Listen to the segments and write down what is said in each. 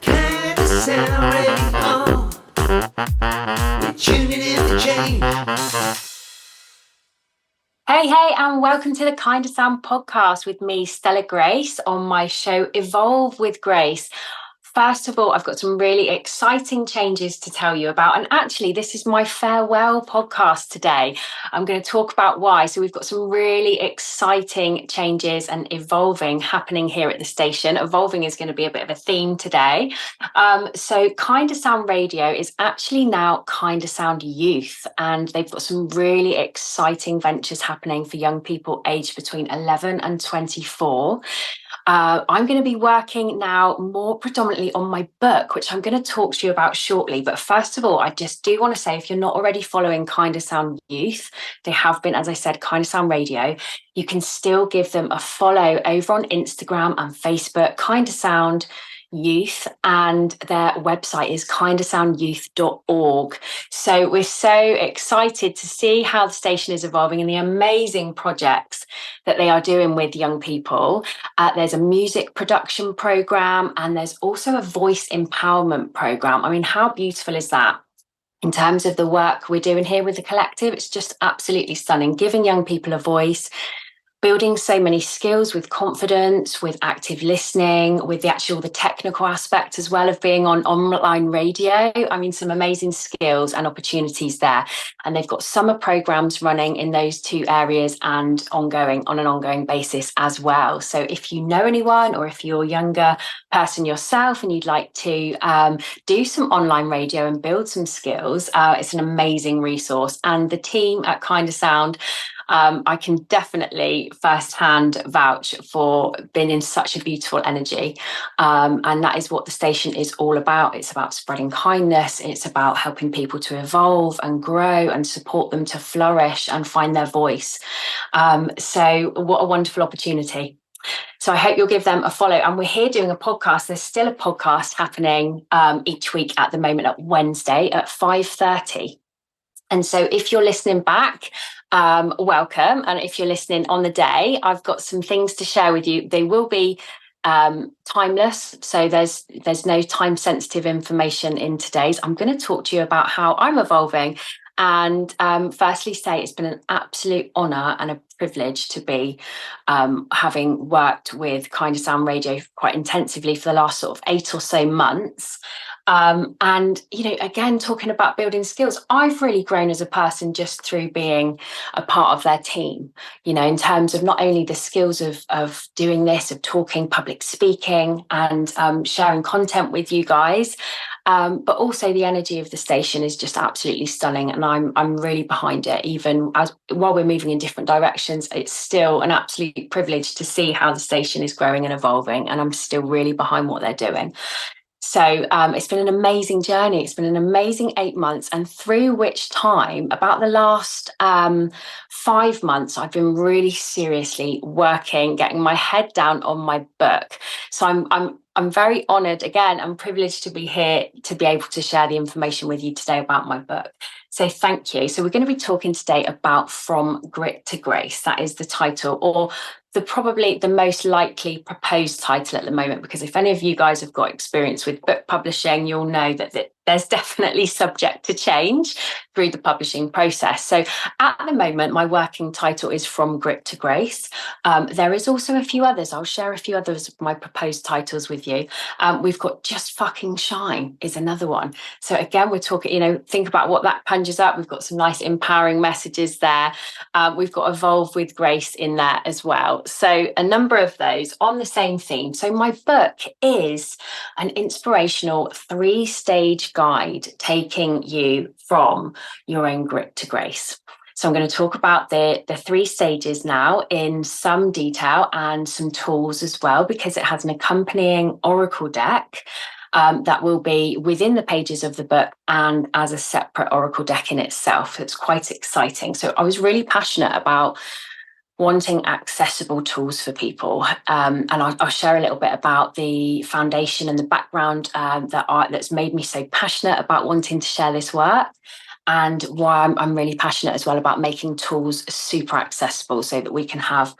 KindaSound Radio. You're tuning in to change. Hey, and welcome to the KindaSound podcast with me, Stella Grace, on my show Evolve with Grace. First of all, I've got some really exciting changes to tell you about. And actually, this is my farewell podcast today. I'm going to talk about why. So we've got some really exciting changes and evolving happening here at the station. Evolving is going to be a bit of a theme today. So KindaSound Radio is actually now KindaSound Youth. And they've got some really exciting ventures happening for young people aged between 11 and 24. I'm going to be working now more predominantly on my book, which I'm going to talk to you about shortly. But first of all, I just do want to say, if you're not already following KindaSound Youth, they have been, as I said, KindaSound Radio. You can still give them a follow over on Instagram and Facebook, KindaSound Youth, and their website is kindasoundyouth.org. So we're so excited to see how the station is evolving and the amazing projects that they are doing with young people. There's a music production program, and there's also a voice empowerment program. I mean, how beautiful is that? In terms of the work we're doing here with the collective, it's just absolutely stunning, giving young people a voice, building so many skills with confidence, with active listening, with the technical aspect as well of being on online radio. I mean, some amazing skills and opportunities there. And they've got summer programs running in those two areas and on an ongoing basis as well. So if you know anyone, or if you're a younger person yourself and you'd like to do some online radio and build some skills, it's an amazing resource. And the team at KindaSound, I can definitely firsthand vouch for being in such a beautiful energy. And that is what the station is all about. It's about spreading kindness. It's about helping people to evolve and grow and support them to flourish and find their voice. So what a wonderful opportunity. So I hope you'll give them a follow. And we're here doing a podcast. There's still a podcast happening each week at the moment at Wednesday at 5:30. And so if you're listening back, welcome. And if you're listening on the day, I've got some things to share with you. They will be timeless. So there's no time sensitive information in today's. I'm going to talk to you about how I'm evolving. And firstly say it's been an absolute honour and a privilege to be having worked with KindaSound Radio quite intensively for the last sort of 8 or so months. And, you know, again, talking about building skills, I've really grown as a person just through being a part of their team, you know, in terms of not only the skills of doing this, of talking, public speaking and sharing content with you guys, but also the energy of the station is just absolutely stunning. And I'm really behind it. Even while we're moving in different directions, it's still an absolute privilege to see how the station is growing and evolving. And I'm still really behind what they're doing. So it's been an amazing journey. It's been an amazing 8 months, and through which time, about the last 5 months, I've been really seriously working, getting my head down on my book. So I'm very honoured again and privileged to be here to be able to share the information with you today about my book. So thank you. So we're going to be talking today about From Grit to Grace. That is the title, or probably the most likely proposed title at the moment, because if any of you guys have got experience with book publishing, you'll know that there's definitely subject to change through the publishing process. So at the moment, my working title is From Grit to Grace. There is also a few others. I'll share a few others of my proposed titles with you. We've got Just Fucking Shine is another one. So again, we're talking, you know, think about what that conjures up. We've got some nice empowering messages there. We've got Evolve with Grace in there as well. So a number of those on the same theme. So my book is an inspirational 3-stage guide taking you from your own grit to grace. So I'm going to talk about the 3 stages now in some detail and some tools as well, because it has an accompanying oracle deck that will be within the pages of the book and as a separate oracle deck in itself. It's quite exciting. So I was really passionate about wanting accessible tools for people. And I'll share a little bit about the foundation and the background that's made me so passionate about wanting to share this work, and why I'm really passionate as well about making tools super accessible so that we can have,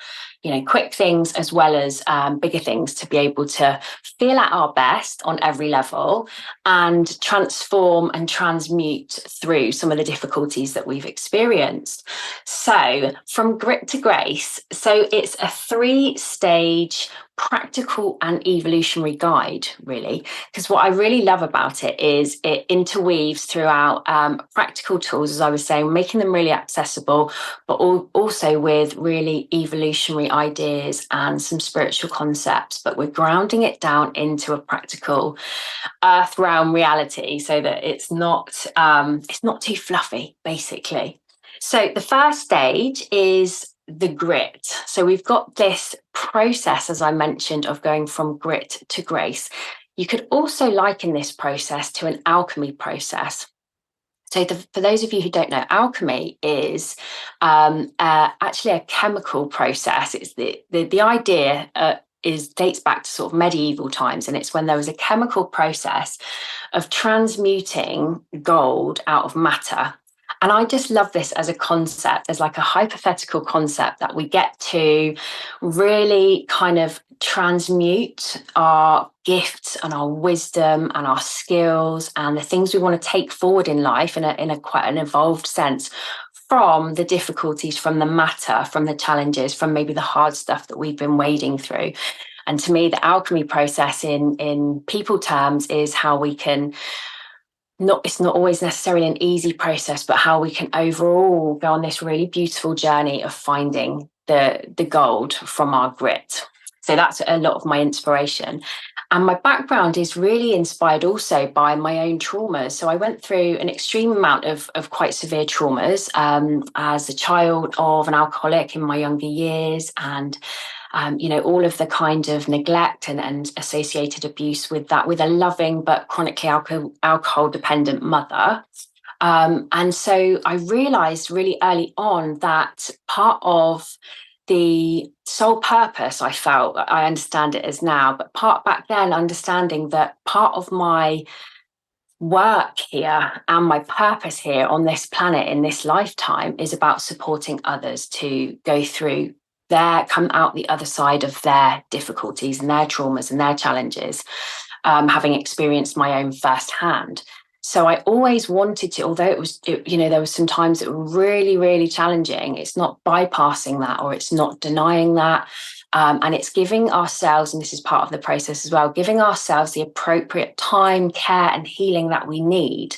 quick things as well as bigger things, to be able to feel at our best on every level and transform and transmute through some of the difficulties that we've experienced. So from grit to grace, so it's a 3-stage practical and evolutionary guide, really, because what I really love about it is it interweaves throughout practical tools, as I was saying, making them really accessible, but also with really evolutionary ideas and some spiritual concepts, but we're grounding it down into a practical earth realm reality so that it's not too fluffy, basically. So the first stage is the grit. So we've got this process, as I mentioned, of going from grit to grace. You could also liken this process to an alchemy process. So for those of you who don't know, alchemy is actually a chemical process. It's the idea dates back to sort of medieval times, and it's when there was a chemical process of transmuting gold out of matter. And I just love this as a concept, as like a hypothetical concept that we get to really kind of transmute our gifts and our wisdom and our skills and the things we want to take forward in life in a quite an evolved sense from the difficulties, from the matter, from the challenges, from maybe the hard stuff that we've been wading through. And to me, the alchemy process in people terms is how we can it's not always necessarily an easy process, but how we can overall go on this really beautiful journey of finding the gold from our grit. So that's a lot of my inspiration. And my background is really inspired also by my own traumas. So I went through an extreme amount of quite severe traumas as a child of an alcoholic in my younger years, and all of the kind of neglect and associated abuse with that, with a loving but chronically alcohol dependent mother. And so I realized really early on that part of the sole purpose, I felt, I understand it as now, but part back then, understanding that part of my work here and my purpose here on this planet in this lifetime is about supporting others to go through come out the other side of their difficulties and their traumas and their challenges, having experienced my own firsthand. So I always wanted to, although there was some times that were really, really challenging, it's not bypassing that, or it's not denying that. And it's giving ourselves, and this is part of the process as well, giving ourselves the appropriate time, care, and healing that we need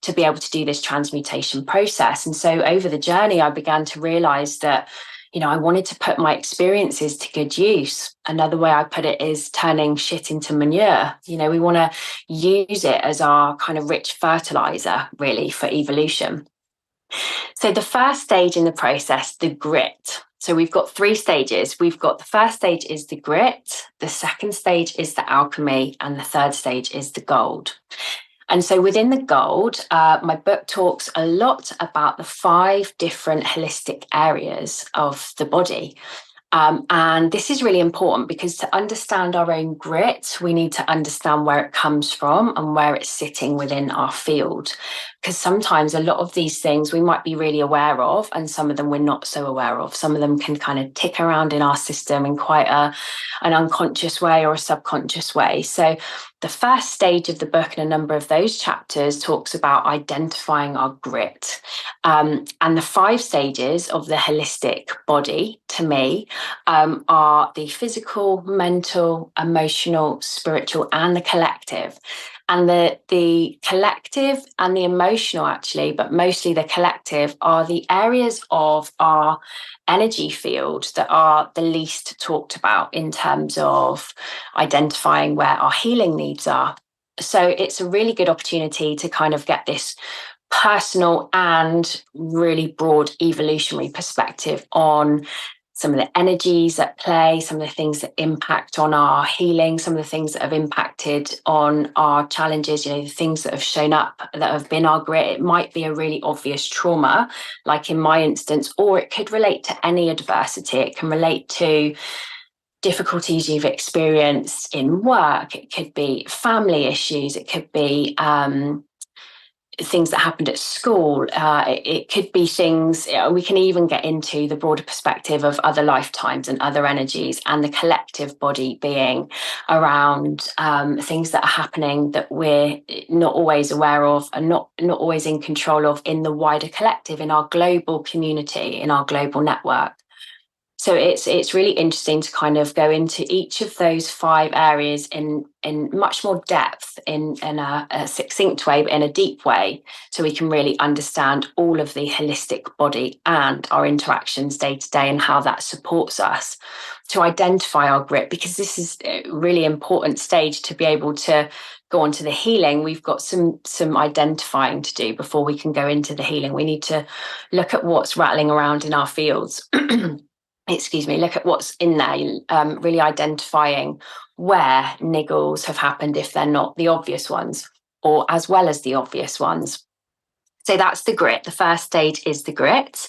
to be able to do this transmutation process. And so over the journey, I began to realize that I wanted to put my experiences to good use. Another way I put it is turning shit into manure. We want to use it as our kind of rich fertilizer, really, for evolution. So the first stage in the process, the grit. So we've got 3 stages. We've got the first stage is the grit, the second stage is the alchemy, and the third stage is the gold. And so within the gold, my book talks a lot about the 5 different holistic areas of the body. And this is really important because to understand our own grit, we need to understand where it comes from and where it's sitting within our field. Because sometimes a lot of these things we might be really aware of, and some of them we're not so aware of. Some of them can kind of tick around in our system in quite an unconscious way or a subconscious way. So the first stage of the book, and a number of those chapters, talks about identifying our grit. And the 5 stages of the holistic body, to me, are the physical, mental, emotional, spiritual, and the collective. And the collective and the emotional, actually, but mostly the collective, are the areas of our energy field that are the least talked about in terms of identifying where our healing needs are. So it's a really good opportunity to kind of get this personal and really broad evolutionary perspective on some of the energies at play, some of the things that impact on our healing, some of the things that have impacted on our challenges, the things that have shown up that have been our grit. It might be a really obvious trauma, like in my instance, or it could relate to any adversity. It can relate to difficulties you've experienced in work. It could be family issues. It could be things that happened at school. It could be things, we can even get into the broader perspective of other lifetimes and other energies, and the collective body being around things that are happening that we're not always aware of and not always in control of in the wider collective, in our global community, in our global network. So it's really interesting to kind of go into each of those 5 areas in much more depth, in a succinct way, but in a deep way, so we can really understand all of the holistic body and our interactions day to day and how that supports us to identify our grit, because this is a really important stage to be able to go on to the healing. We've got some identifying to do before we can go into the healing. We need to look at what's rattling around in our fields. Look at what's in there, really identifying where niggles have happened if they're not the obvious ones, or as well as the obvious ones. So that's the grit. The first stage is the grit.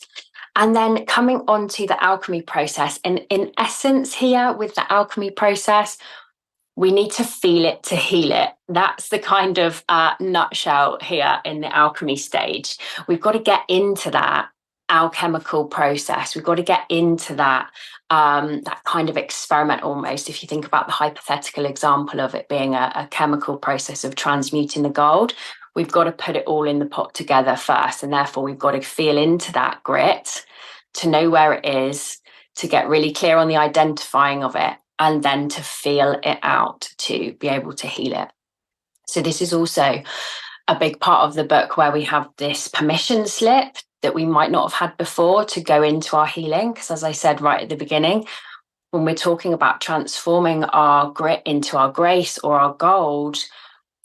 And then coming on to the alchemy process. And in essence here with the alchemy process, we need to feel it to heal it. That's the kind of nutshell here in the alchemy stage. We've got to get into that alchemical process. We've got to get into that that kind of experiment almost. If you think about the hypothetical example of it being a chemical process of transmuting the gold, we've got to put it all in the pot together first, and therefore we've got to feel into that grit to know where it is, to get really clear on the identifying of it, and then to feel it out to be able to heal it. So this is also a big part of the book, where we have this permission slip that we might not have had before to go into our healing. Because as I said right at the beginning, when we're talking about transforming our grit into our grace or our gold,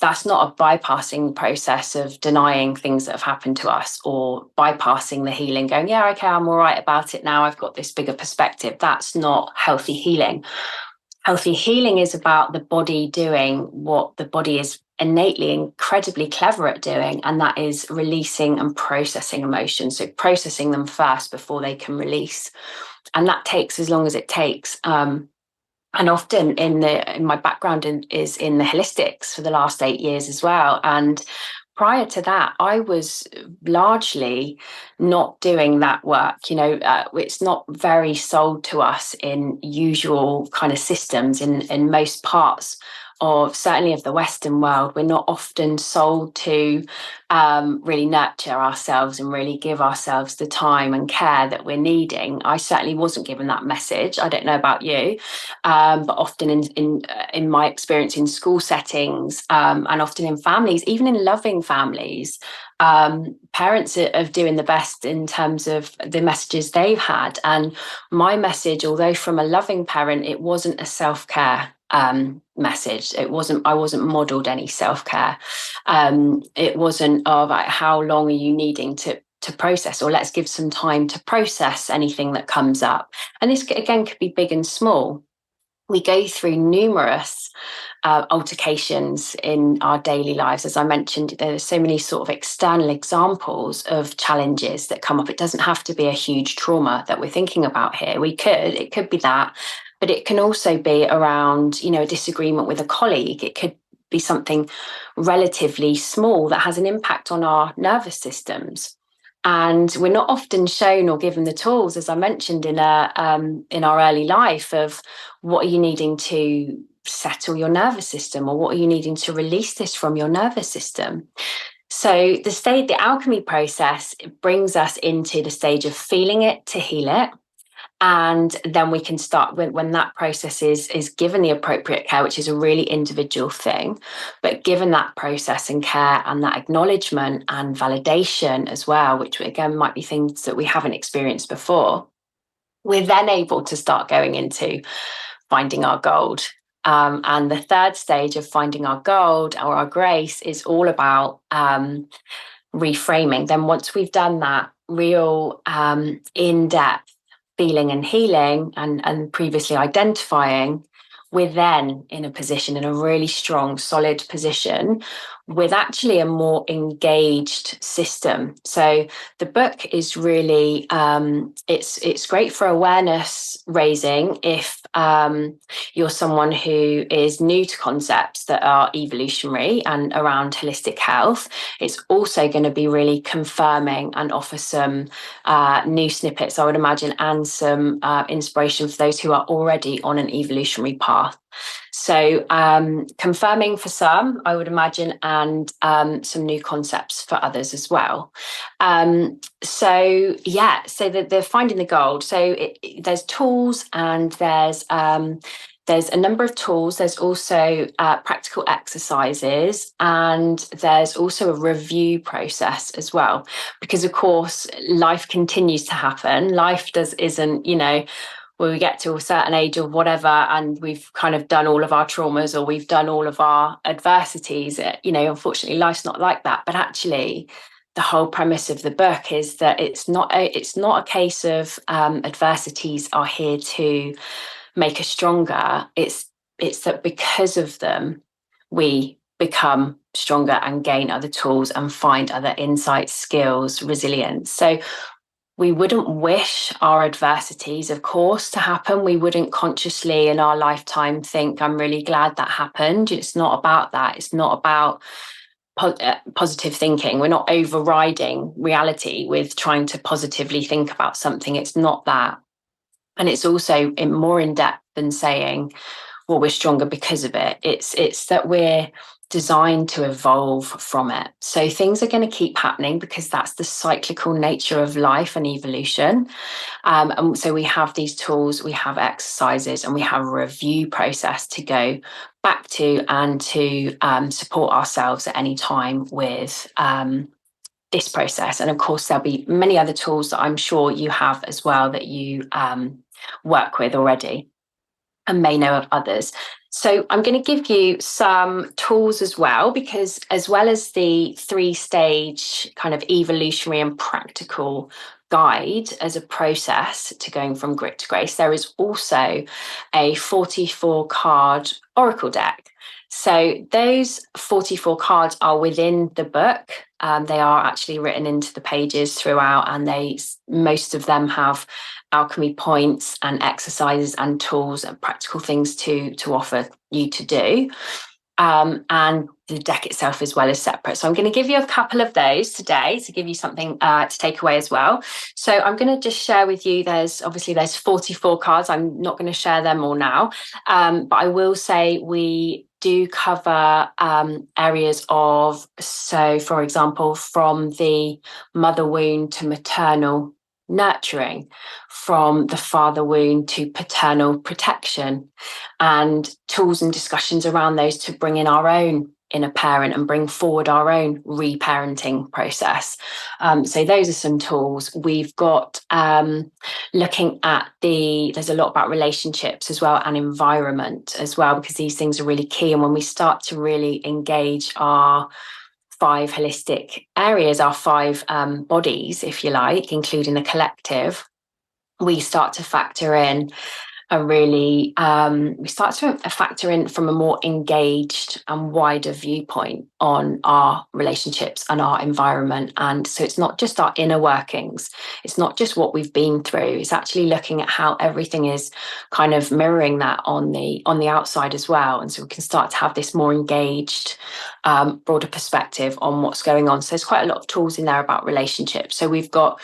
that's not a bypassing process of denying things that have happened to us, or bypassing the healing, going, yeah, okay, I'm all right about it now, I've got this bigger perspective. That's not healthy healing. Healthy healing is about the body doing what the body is innately incredibly clever at doing, and that is releasing and processing emotions. So processing them first before they can release, and that takes as long as it takes. And often in my background is in the holistics for the last 8 years as well. And prior to that, I was largely not doing that work. It's not very sold to us in usual kind of systems in most parts of, certainly of the Western world. We're not often sold to really nurture ourselves and really give ourselves the time and care that we're needing. I certainly wasn't given that message. I don't know about you, but often in my experience in school settings, and often in families, even in loving families, parents are doing the best in terms of the messages they've had. And my message, although from a loving parent, it wasn't a self-care message. I wasn't modeled any self-care. It wasn't of how long are you needing to process, or let's give some time to process anything that comes up. And this again could be big and small. We go through numerous altercations in our daily lives. As I mentioned, there's so many sort of external examples of challenges that come up. It doesn't have to be a huge trauma that we're thinking about here. It could be that, but it can also be around, a disagreement with a colleague. It could be something relatively small that has an impact on our nervous systems. And we're not often shown or given the tools, as I mentioned, in our early life, of what are you needing to settle your nervous system, or what are you needing to release this from your nervous system. So the alchemy process brings us into the stage of feeling it to heal it. And then we can start when that process is given the appropriate care, which is a really individual thing, but given that process and care and that acknowledgement and validation as well, which again might be things that we haven't experienced before, we're then able to start going into finding our gold. And the third stage of finding our gold or our grace is all about reframing. Then once we've done that real in-depth feeling and healing and previously identifying, we're then in a position, in a really strong, solid position, with actually a more engaged system. So the book is really it's great for awareness raising if you're someone who is new to concepts that are evolutionary and around holistic health. It's also going to be really confirming and offer some new snippets, I would imagine, and some inspiration for those who are already on an evolutionary path. So confirming for some, I would imagine, and some new concepts for others as well. So they're finding the gold. So there's tools, and there's a number of tools. There's also practical exercises, and there's also a review process as well. Because of course, life continues to happen. Life isn't, when we get to a certain age or whatever, and we've kind of done all of our traumas or we've done all of our adversities, unfortunately, life's not like that. But actually, the whole premise of the book is that it's not a case of adversities are here to make us stronger. It's that because of them, we become stronger and gain other tools and find other insights, skills, resilience. So we wouldn't wish our adversities, of course, to happen. We wouldn't consciously in our lifetime think, I'm really glad that happened. It's not about that. It's not about positive thinking. We're not overriding reality with trying to positively think about something. It's not that. And it's also more in depth than saying, well, we're stronger because of it. It's that we're designed to evolve from it. So things are going to keep happening because that's the cyclical nature of life and evolution. And so we have these tools, we have exercises, and we have a review process to go back to and to support ourselves at any time with this process. And of course, there'll be many other tools that I'm sure you have as well that you work with already and may know of others. So I'm going to give you some tools as well, because as well as the 3-stage kind of evolutionary and practical guide as a process to going from grit to grace, there is also a 44 card oracle deck. So those 44 cards are within the book. They are actually written into the pages throughout, and most of them have alchemy points and exercises and tools and practical things to offer you to do. And the deck itself as well is separate. So I'm going to give you a couple of those today to give you something to take away as well. So I'm going to just share with you, there's 44 cards. I'm not going to share them all now, but I will say we do cover areas of, so for example, from the mother wound to maternal nurturing, from the father wound to paternal protection, and tools and discussions around those to bring in our own inner parent and bring forward our own reparenting process. So those are some tools. We've got looking at there's a lot about relationships as well, and environment as well, because these things are really key. And when we start to really engage our 5 holistic areas, our 5 bodies, if you like, including the collective, we start to factor in factor in from a more engaged and wider viewpoint on our relationships and our environment. And so it's not just our inner workings, it's not just what we've been through, it's actually looking at how everything is kind of mirroring that on the outside as well. And so we can start to have this more engaged, broader perspective on what's going on. So there's quite a lot of tools in there about relationships. So we've got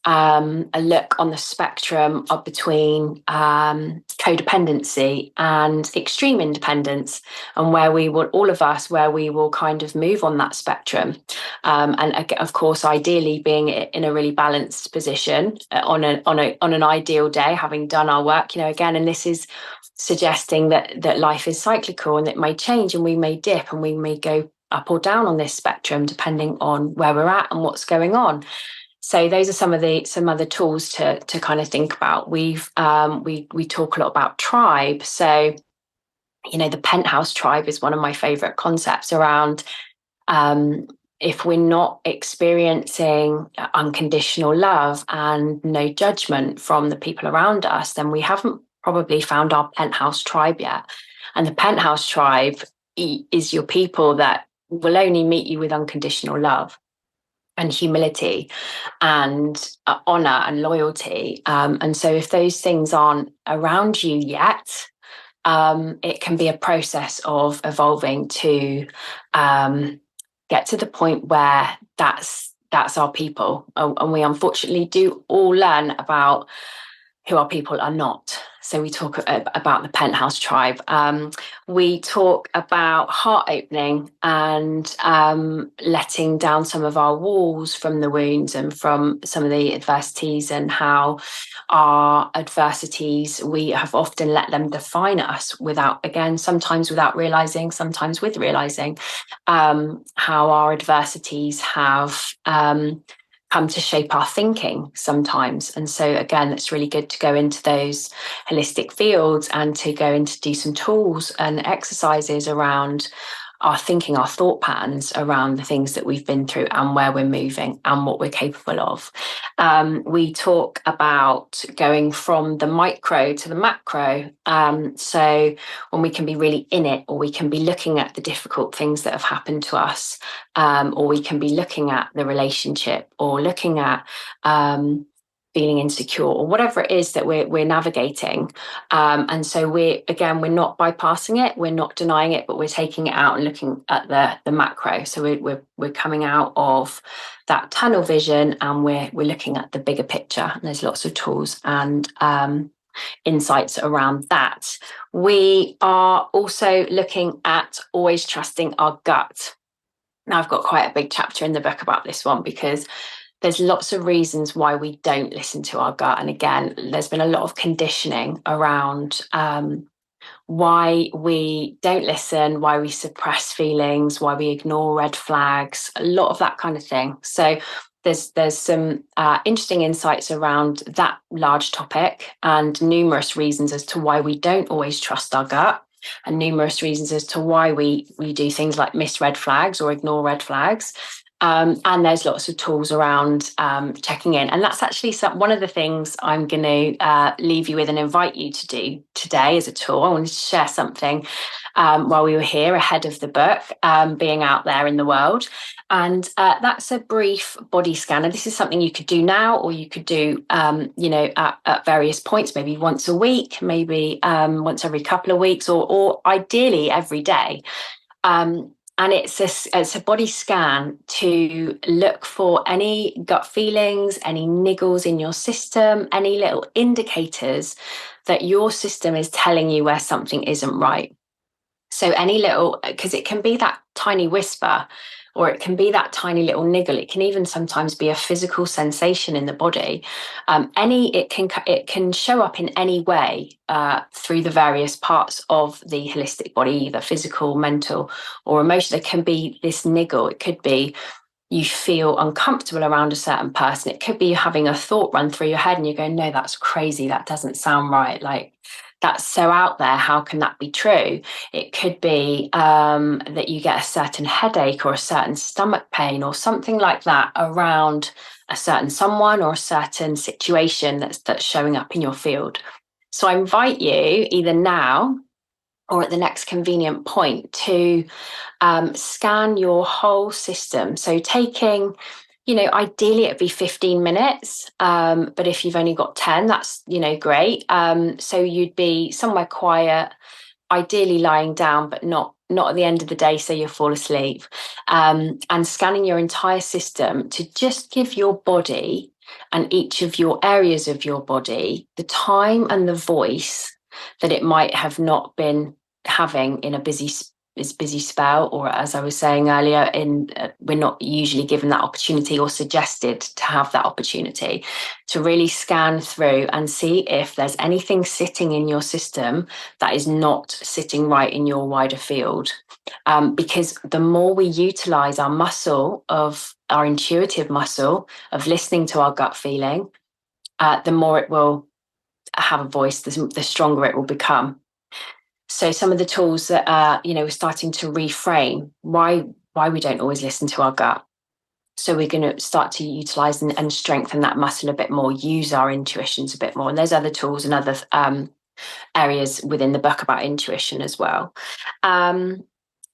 a look on the spectrum of between codependency and extreme independence, and where we will, all of us, where we will kind of move on that spectrum, and of course ideally being in a really balanced position on an ideal day, having done our work, again. And this is suggesting that life is cyclical and it may change, and we may dip, and we may go up or down on this spectrum depending on where we're at and what's going on. So those are some other tools to kind of think about. We talk a lot about tribe. So, the penthouse tribe is one of my favorite concepts around if we're not experiencing unconditional love and no judgment from the people around us, then we haven't probably found our penthouse tribe yet. And the penthouse tribe is your people that will only meet you with unconditional love and humility and honor and loyalty. And so if those things aren't around you yet, it can be a process of evolving to get to the point where that's our people. And we unfortunately do all learn about who our people are not. So we talk about the penthouse tribe. We talk about heart opening and letting down some of our walls from the wounds and from some of the adversities, and how our adversities, we have often let them define us without, again, sometimes without realizing, sometimes with realizing, how our adversities have come to shape our thinking sometimes. And so again, it's really good to go into those holistic fields and to go into do some tools and exercises around our thinking, our thought patterns around the things that we've been through and where we're moving and what we're capable of. We talk about going from the micro to the macro. So when we can be really in it, or we can be looking at the difficult things that have happened to us, or we can be looking at the relationship, or looking at feeling insecure, or whatever it is that we're navigating. And so we're not bypassing it, we're not denying it, but we're taking it out and looking at the macro. So we're coming out of that tunnel vision, and we're looking at the bigger picture. And there's lots of tools and insights around that. We are also looking at always trusting our gut. Now, I've got quite a big chapter in the book about this one, because there's lots of reasons why we don't listen to our gut. And again, there's been a lot of conditioning around why we don't listen, why we suppress feelings, why we ignore red flags, a lot of that kind of thing. So there's some interesting insights around that large topic, and numerous reasons as to why we don't always trust our gut, and numerous reasons as to why we do things like miss red flags or ignore red flags. And there's lots of tools around checking in. And that's actually one of the things I'm going to leave you with and invite you to do today as a tool. I wanted to share something while we were here ahead of the book being out there in the world. And that's a brief body scan. And this is something you could do now, or you could do, at various points, maybe once a week, maybe once every couple of weeks, or ideally every day. And it's a body scan to look for any gut feelings, any niggles in your system, any little indicators that your system is telling you where something isn't right. So any little, because it can be that tiny whisper, or it can be that tiny little niggle. It can even sometimes be a physical sensation in the body. It can show up in any way through the various parts of the holistic body, either physical, mental, or emotional. There can be this niggle. It could be you feel uncomfortable around a certain person. It could be you having a thought run through your head and you're going, no, that's crazy. That doesn't sound right. Like, that's so out there. How can that be true? It could be that you get a certain headache or a certain stomach pain or something like that around a certain someone or a certain situation that's showing up in your field. So I invite you either now or at the next convenient point to scan your whole system. So taking, ideally it'd be 15 minutes, but if you've only got 10, that's, great. So you'd be somewhere quiet, ideally lying down, but not at the end of the day, so you'll fall asleep, and scanning your entire system to just give your body and each of your areas of your body the time and the voice that it might have not been having in a busy spell, or as I was saying earlier, we're not usually given that opportunity or suggested to have that opportunity to really scan through and see if there's anything sitting in your system that is not sitting right in your wider field. Because the more we utilize our muscle of our intuitive muscle of listening to our gut feeling, the more it will have a voice, the stronger it will become. So some of the tools that we're starting to reframe why we don't always listen to our gut. So we're going to start to utilize and strengthen that muscle a bit more, use our intuitions a bit more. And there's other tools and other areas within the book about intuition as well.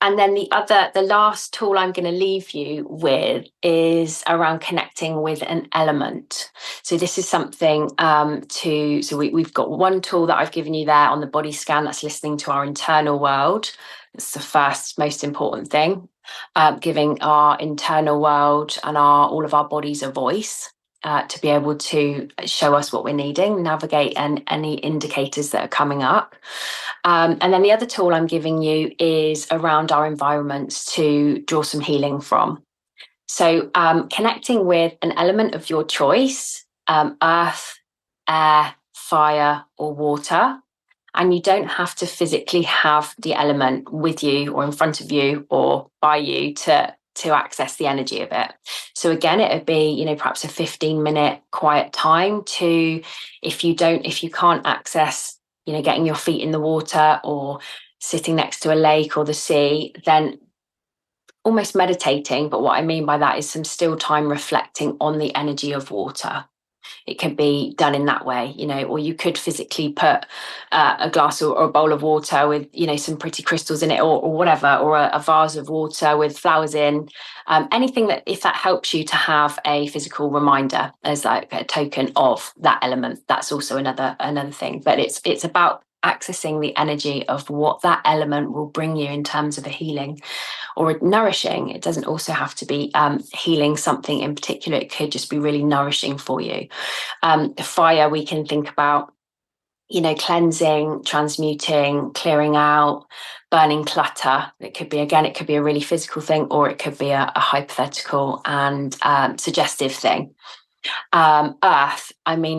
And then the last tool I'm going to leave you with is around connecting with an element. So this is something we've got one tool that I've given you there on the body scan, that's listening to our internal world. It's the first most important thing, giving our internal world and all of our bodies a voice. To be able to show us what we're needing, navigate any indicators that are coming up. And then the other tool I'm giving you is around our environments to draw some healing from. So connecting with an element of your choice, earth, air, fire, or water. And you don't have to physically have the element with you or in front of you or by you to access the energy of it. So again, it would be, perhaps a 15-minute quiet time to, if you can't access, getting your feet in the water or sitting next to a lake or the sea, then almost meditating. But what I mean by that is some still time reflecting on the energy of water. It can be done in that way, or you could physically put a glass or a bowl of water with, some pretty crystals in it or whatever, or a vase of water with flowers in, anything that, if that helps you to have a physical reminder as like a token of that element, that's also another thing. But it's about accessing the energy of what that element will bring you in terms of a healing or nourishing. It doesn't also have to be healing something in particular. It could just be really nourishing for you. Fire, we can think about, cleansing, transmuting, clearing out, burning clutter. It could be a really physical thing, or it could be a hypothetical and suggestive thing. Earth,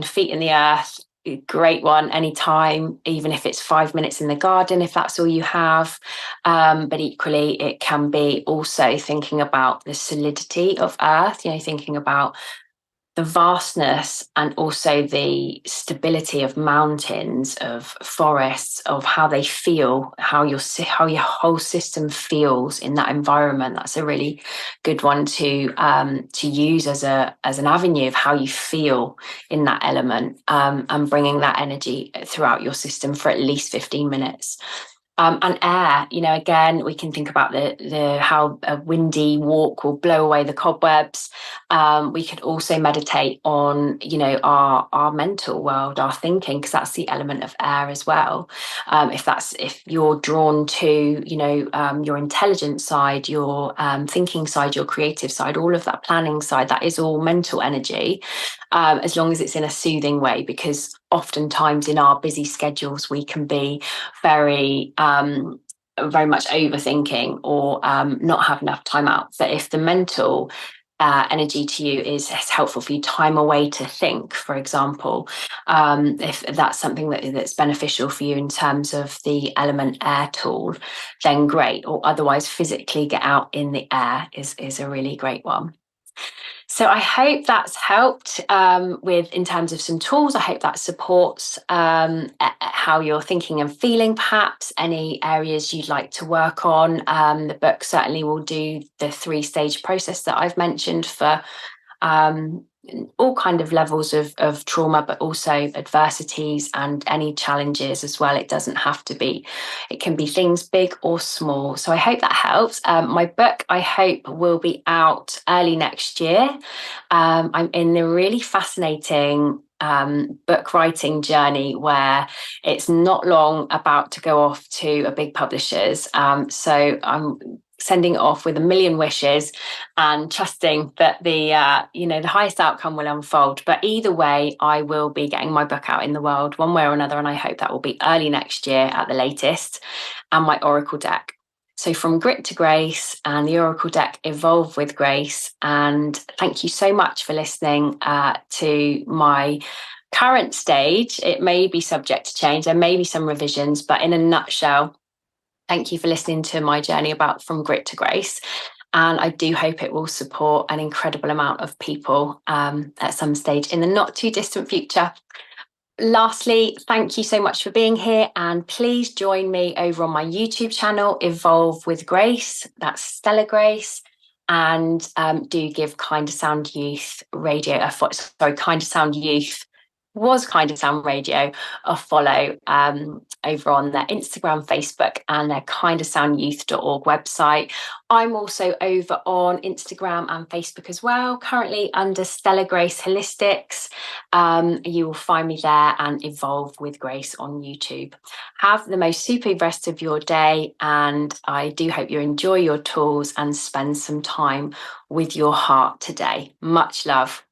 feet in the earth, great one anytime, even if it's 5 minutes in the garden, if that's all you have. But equally, it can be also thinking about the solidity of earth, thinking about the vastness and also the stability of mountains, of forests, of how they feel, how your whole system feels in that environment. That's a really good one to use as an avenue of how you feel in that element, and bringing that energy throughout your system for at least 15 minutes. And air, again, we can think about the how a windy walk will blow away the cobwebs. We could also meditate on, our mental world, our thinking, because that's the element of air as well. If you're drawn to, your intelligent side, your thinking side, your creative side, all of that planning side, that is all mental energy, as long as it's in a soothing way, because oftentimes in our busy schedules, we can be very much overthinking or not have enough time out. But if the mental energy to you is helpful for you, time away to think, for example, if that's something that's beneficial for you in terms of the element air tool, then great. Or otherwise, physically get out in the air is a really great one. So I hope that's helped in terms of some tools. I hope that supports how you're thinking and feeling, perhaps any areas you'd like to work on. The book certainly will do the 3-stage process that I've mentioned for all kind of levels of trauma, but also adversities and any challenges as well. It doesn't have to be, it can be things big or small. So I hope that helps. My book, I hope, will be out early next year. I'm in the really fascinating book writing journey where it's not long about to go off to a big publisher's. So I'm sending it off with a million wishes and trusting that the highest outcome will unfold. But either way, I will be getting my book out in the world one way or another, and I hope that will be early next year at the latest. And my Oracle deck. So From Grit to Grace and the Oracle deck, Evolve with Grace. And thank you so much for listening to my current stage. It may be subject to change. There may be some revisions, but in a nutshell, thank you for listening to my journey about From Grit to Grace. And I do hope it will support an incredible amount of people at some stage in the not too distant future. Lastly, thank you so much for being here, and please join me over on my YouTube channel, Evolve with Grace. That's Stella Grace. And do give KindaSound Youth KindaSound Youth was Kind of Sound Radio a follow over on their Instagram, Facebook, and their kindasoundyouth.org website. I'm also over on Instagram and Facebook as well, currently under Stella Grace Holistics. You will find me there, and Evolve with Grace on YouTube. Have the most superb rest of your day, and I do hope you enjoy your tools and spend some time with your heart today. Much love.